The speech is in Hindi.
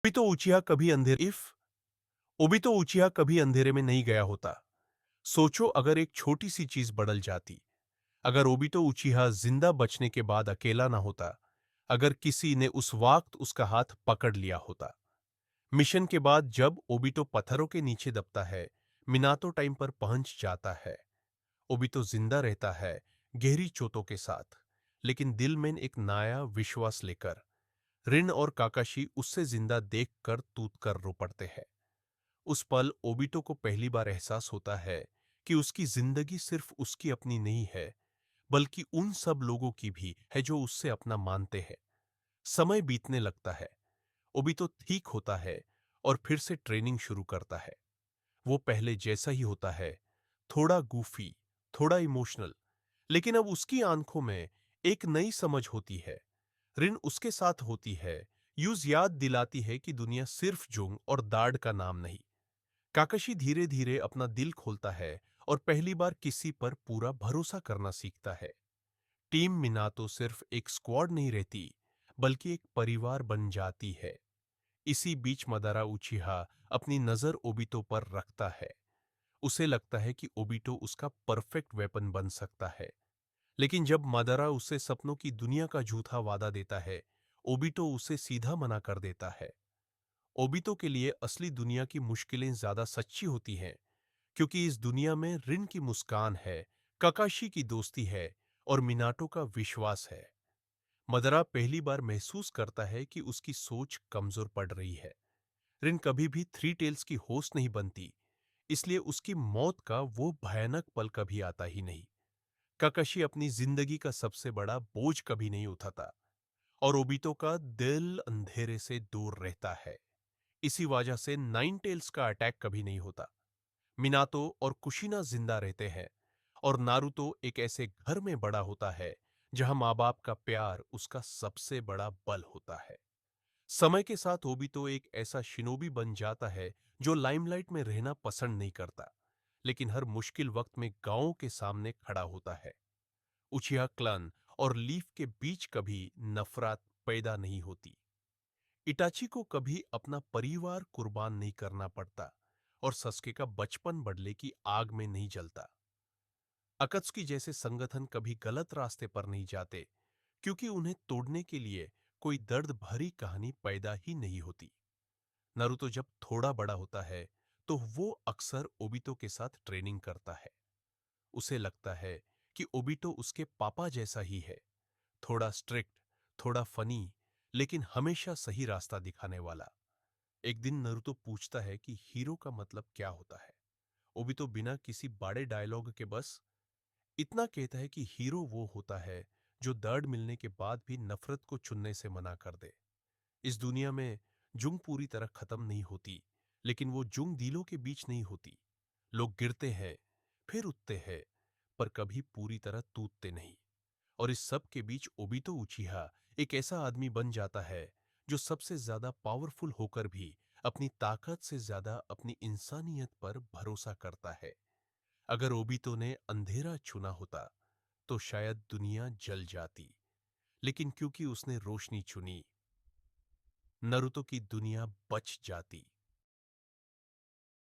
ओबितो उचिहा कभी अंधेरे में नहीं गया होता। सोचो अगर एक छोटी सी चीज बदल जाती। अगर ओबितो उचिहा जिंदा बचने के बाद अकेला ना होता। अगर किसी ने उस वक्त उसका हाथ पकड़ लिया होता। मिशन के बाद जब ओबितो पत्थरों के नीचे दबता है, मिनातो टाइम पर पहुंच जाता है। ओबितो जिंदा रहता है, गहरी चोटों के साथ, लेकिन दिल में एक नया विश्वास लेकर। रिन और काकाशी उससे जिंदा देखकर टूट कर रो पड़ते हैं। उस पल ओबिटो को पहली बार एहसास होता है कि उसकी जिंदगी सिर्फ उसकी अपनी नहीं है, बल्कि उन सब लोगों की भी है जो उससे अपना मानते हैं। समय बीतने लगता है। ओबिटो ठीक होता है और फिर से ट्रेनिंग शुरू करता है। वो पहले जैसा ही होता है, थोड़ा गूफी, थोड़ा इमोशनल, लेकिन अब उसकी आंखों में एक नई समझ होती है। रिन उसके साथ होती है, यूज याद दिलाती है कि दुनिया सिर्फ जुंग और दाढ़ का नाम नहीं। काकाशी धीरे धीरे अपना दिल खोलता है और पहली बार किसी पर पूरा भरोसा करना सीखता है। टीम मिनातो सिर्फ एक स्क्वाड नहीं रहती, बल्कि एक परिवार बन जाती है। इसी बीच मदारा उचिहा अपनी नजर ओबितो पर रखता है। उसे लगता है कि ओबिटो उसका परफेक्ट वेपन बन सकता है। लेकिन जब मदारा उसे सपनों की दुनिया का झूठा वादा देता है, ओबिटो उसे सीधा मना कर देता है। ओबिटो के लिए असली दुनिया की मुश्किलें ज्यादा सच्ची होती हैं, क्योंकि इस दुनिया में रिन की मुस्कान है, ककाशी की दोस्ती है और मिनाटो का विश्वास है। मदरा पहली बार महसूस करता है कि उसकी सोच कमजोर पड़ रही है। रिन कभी भी थ्री टेल्स की होस्ट नहीं बनती, इसलिए उसकी मौत का वो भयानक पल कभी आता ही नहीं। काकाशी अपनी जिंदगी का सबसे बड़ा बोझ कभी नहीं उठाता और ओबितो का दिल अंधेरे से दूर रहता है। इसी वजह से नाइन टेल्स का अटैक कभी नहीं होता। मिनातो और कुशिना जिंदा रहते हैं और नारुतो एक ऐसे घर में बड़ा होता है जहां माँ बाप का प्यार उसका सबसे बड़ा बल होता है। समय के साथ ओबितो एक ऐसा शिनोबी बन जाता है जो लाइमलाइट में रहना पसंद नहीं करता, लेकिन हर मुश्किल वक्त में गांवों के सामने खड़ा होता है। उचिहा क्लन और लीफ के बीच कभी नफरत पैदा नहीं होती। इटाची को कभी अपना परिवार कुर्बान नहीं करना पड़ता और सस्के का बचपन बदले की आग में नहीं जलता। अकत्सुकी जैसे संगठन कभी गलत रास्ते पर नहीं जाते, क्योंकि उन्हें तोड़ने के लिए कोई दर्द भरी कहानी पैदा ही नहीं होती। नारुतो जब थोड़ा बड़ा होता है तो वो अक्सर ओबितो के साथ ट्रेनिंग करता है। उसे लगता है कि ओबिटो उसके पापा जैसा ही है, थोड़ा स्ट्रिक्ट, थोड़ा फनी, लेकिन हमेशा सही रास्ता दिखाने वाला। एक दिन नारुतो पूछता है कि हीरो का मतलब क्या होता है। ओबितो बिना किसी बड़े डायलॉग के बस इतना कहता है कि हीरो वो होता है जो दर्द मिलने के बाद भी नफरत को चुनने से मना कर दे। इस दुनिया में जुंग पूरी तरह खत्म नहीं होती, लेकिन वो जुंग दिलों के बीच नहीं होती। लोग गिरते हैं, फिर उठते हैं, पर कभी पूरी तरह टूटते नहीं। और इस सब के बीच ओबितो उचिहा एक ऐसा आदमी बन जाता है जो सबसे ज्यादा पावरफुल होकर भी अपनी ताकत से ज्यादा अपनी इंसानियत पर भरोसा करता है। अगर ओबितो ने अंधेरा चुना होता तो शायद दुनिया जल जाती, लेकिन क्योंकि उसने रोशनी चुनी, नारुतो की दुनिया बच जाती।